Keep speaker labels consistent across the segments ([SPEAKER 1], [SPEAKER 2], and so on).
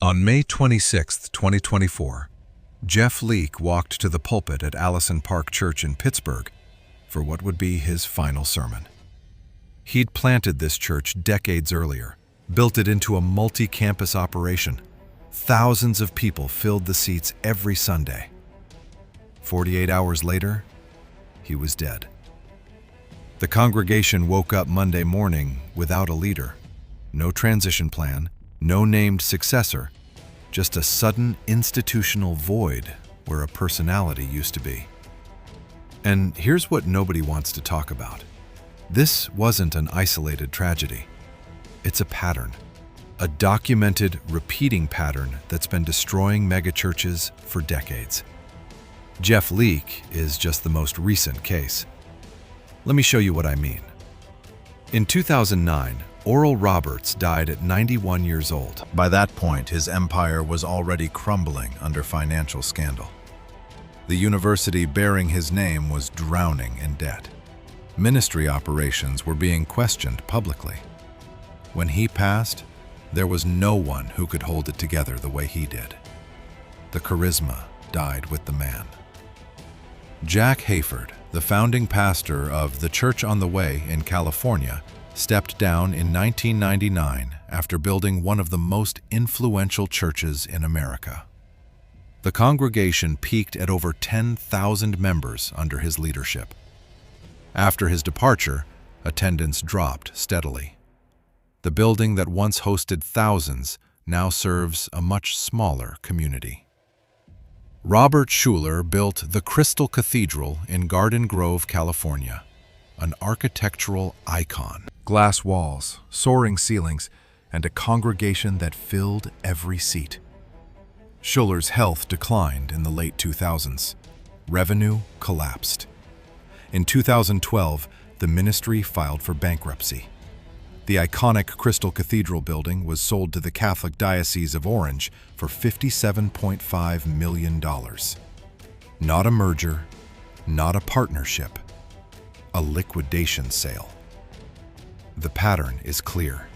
[SPEAKER 1] On May 26, 2024, Jeff Leake walked to the pulpit at Allison Park Church in Pittsburgh for what would be his final sermon. He'd planted this church decades earlier, built it into a multi-campus operation. Thousands of people filled the seats every Sunday. 48 hours later, he was dead. The congregation woke up Monday morning without a leader, no transition plan, no named successor, just a sudden institutional void where a personality used to be. And here's what nobody wants to talk about. This wasn't an isolated tragedy. It's a pattern, a documented, repeating pattern that's been destroying megachurches for decades. Jeff Leake is just the most recent case. Let me show you what I mean. In 2009, Oral Roberts died at 91 years old. By that point, his empire was already crumbling under financial scandal. The university bearing his name was drowning in debt. Ministry operations were being questioned publicly. When he passed, there was no one who could hold it together the way he did. The charisma died with the man. Jack Hayford, the founding pastor of the Church on the Way in California, stepped down in 1999 after building one of the most influential churches in America. The congregation peaked at over 10,000 members under his leadership. After his departure, attendance dropped steadily. The building that once hosted thousands now serves a much smaller community. Robert Schuller built the Crystal Cathedral in Garden Grove, California, an architectural icon. Glass walls, soaring ceilings, and a congregation that filled every seat. Schuller's health declined in the late 2000s. Revenue collapsed. In 2012, the ministry filed for bankruptcy. The iconic Crystal Cathedral building was sold to the Catholic Diocese of Orange for $57.5 million. Not a merger, not a partnership, a liquidation sale. The pattern is clear.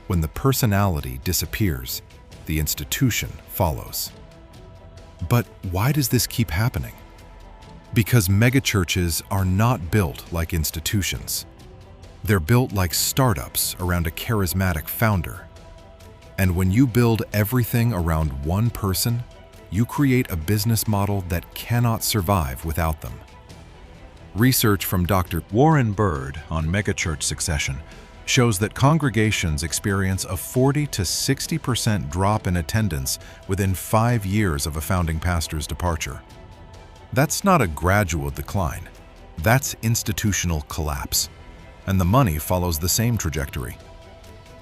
[SPEAKER 1] When the personality disappears, the institution follows. But why does this keep happening? Because megachurches are not built like institutions. They're built like startups around a charismatic founder. And when you build everything around one person, you create a business model that cannot survive without them. Research from Dr. Warren Bird on megachurch succession shows that congregations experience a 40 to 60% drop in attendance within 5 years of a founding pastor's departure. That's not a gradual decline. That's institutional collapse. And the money follows the same trajectory.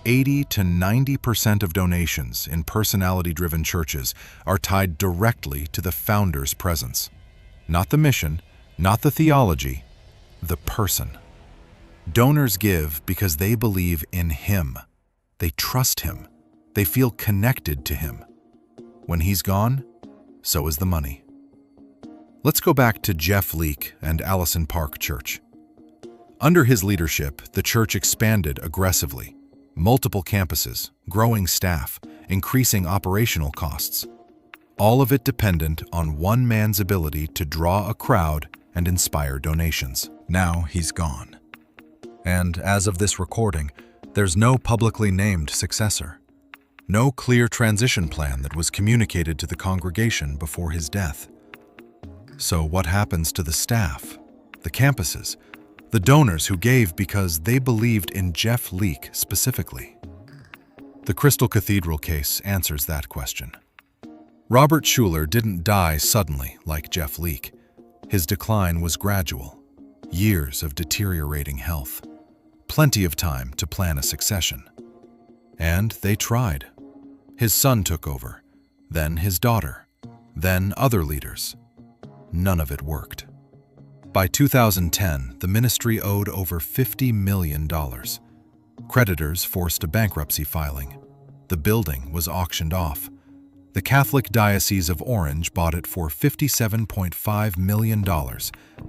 [SPEAKER 1] 80 to 90% of donations in personality-driven churches are tied directly to the founder's presence. Not the mission, not the theology, the person. Donors give because they believe in him. They trust him. They feel connected to him. When he's gone, so is the money. Let's go back to Jeff Leake and Allison Park Church. Under his leadership, the church expanded aggressively. Multiple campuses, growing staff, increasing operational costs. All of it dependent on one man's ability to draw a crowd and inspire donations. Now he's gone. And as of this recording, there's no publicly named successor. No clear transition plan that was communicated to the congregation before his death. So what happens to the staff, the campuses, the donors who gave because they believed in Jeff Leake specifically? The Crystal Cathedral case answers that question. Robert Schuller didn't die suddenly like Jeff Leake. His decline was gradual. Years of deteriorating health. Plenty of time to plan a succession. And they tried. His son took over, then his daughter, then other leaders. None of it worked. By 2010, the ministry owed over $50 million. Creditors forced a bankruptcy filing. The building was auctioned off. The Catholic Diocese of Orange bought it for $57.5 million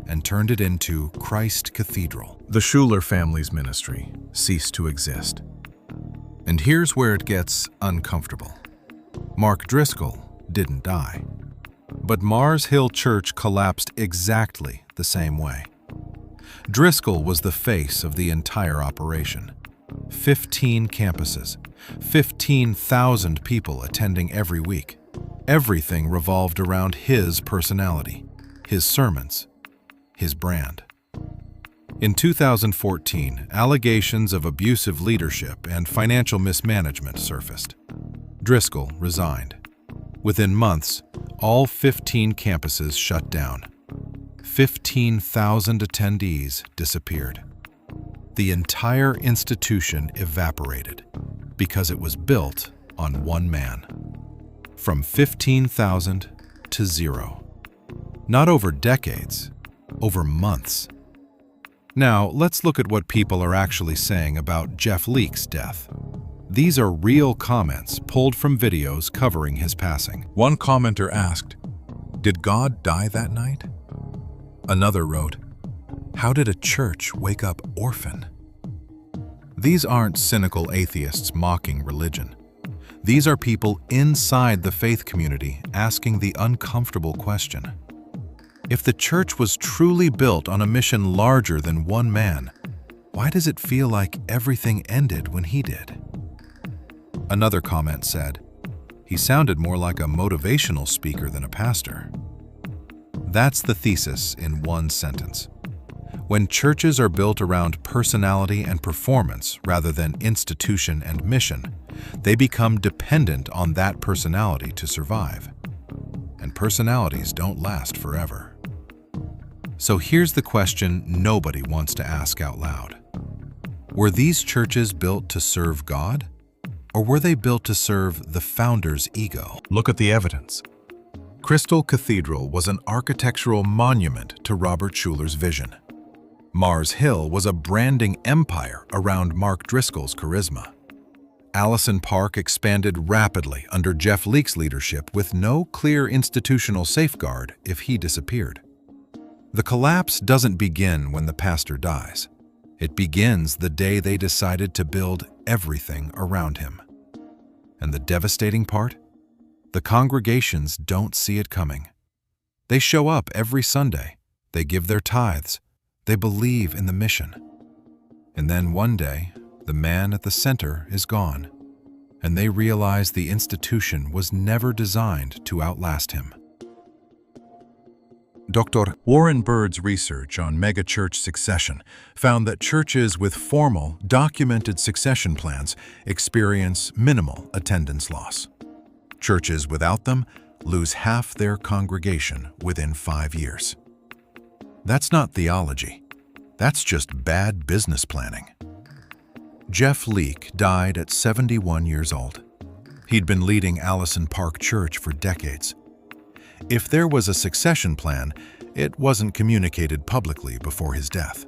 [SPEAKER 1] and turned it into Christ Cathedral. The Schuller family's ministry ceased to exist. And here's where it gets uncomfortable. Mark Driscoll didn't die. But Mars Hill Church collapsed exactly the same way. Driscoll was the face of the entire operation. 15 campuses, 15,000 people attending every week. Everything revolved around his personality, his sermons, his brand. In 2014, allegations of abusive leadership and financial mismanagement surfaced. Driscoll resigned. Within months, all 15 campuses shut down. 15,000 attendees disappeared. The entire institution evaporated because it was built on one man. From 15,000 to zero. Not over decades, over months. Now, let's look at what people are actually saying about Jeff Leake's death. These are real comments pulled from videos covering his passing. One commenter asked, "Did God die that night?" Another wrote, "How did a church wake up orphan?" These aren't cynical atheists mocking religion. These are people inside the faith community asking the uncomfortable question. If the church was truly built on a mission larger than one man, why does it feel like everything ended when he did? Another comment said, "He sounded more like a motivational speaker than a pastor." That's the thesis in one sentence. When churches are built around personality and performance rather than institution and mission, they become dependent on that personality to survive. And personalities don't last forever. So here's the question nobody wants to ask out loud. Were these churches built to serve God? Or were they built to serve the founder's ego? Look at the evidence. Crystal Cathedral was an architectural monument to Robert Schuller's vision. Mars Hill was a branding empire around Mark Driscoll's charisma. Allison Park expanded rapidly under Jeff Leake's leadership with no clear institutional safeguard if he disappeared. The collapse doesn't begin when the pastor dies. It begins the day they decided to build everything around him. And the devastating part? The congregations don't see it coming. They show up every Sunday. They give their tithes. They believe in the mission. And then one day, the man at the center is gone, and they realize the institution was never designed to outlast him. Dr. Warren Bird's research on megachurch succession found that churches with formal, documented succession plans experience minimal attendance loss. Churches without them lose half their congregation within 5 years. That's not theology. That's just bad business planning. Jeff Leake died at 71 years old. He'd been leading Allison Park Church for decades. If there was a succession plan, it wasn't communicated publicly before his death.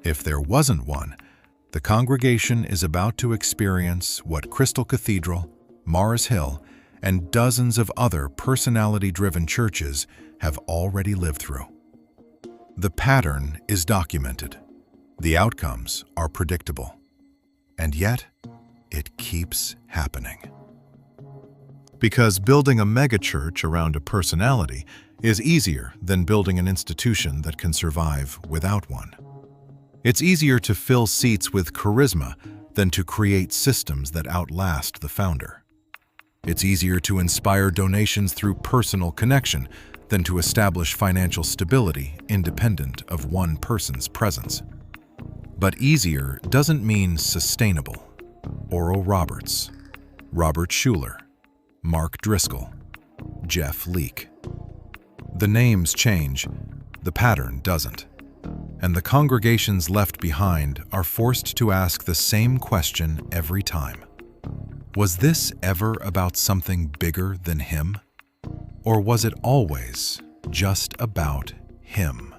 [SPEAKER 1] If there wasn't one, the congregation is about to experience what Crystal Cathedral, Mars Hill, and dozens of other personality-driven churches have already lived through. The pattern is documented. The outcomes are predictable. And yet, it keeps happening. Because building a megachurch around a personality is easier than building an institution that can survive without one. It's easier to fill seats with charisma than to create systems that outlast the founder. It's easier to inspire donations through personal connection than to establish financial stability independent of one person's presence. But easier doesn't mean sustainable. Oral Roberts, Robert Schuller, Mark Driscoll, Jeff Leake. The names change, the pattern doesn't. And the congregations left behind are forced to ask the same question every time. Was this ever about something bigger than him? Or was it always just about him?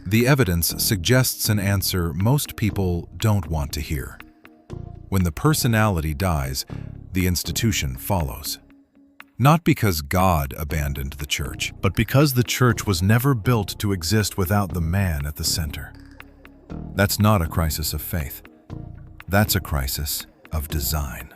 [SPEAKER 1] The evidence suggests an answer most people don't want to hear. When the personality dies, the institution follows. Not because God abandoned the church, but because the church was never built to exist without the man at the center. That's not a crisis of faith. That's a crisis of design.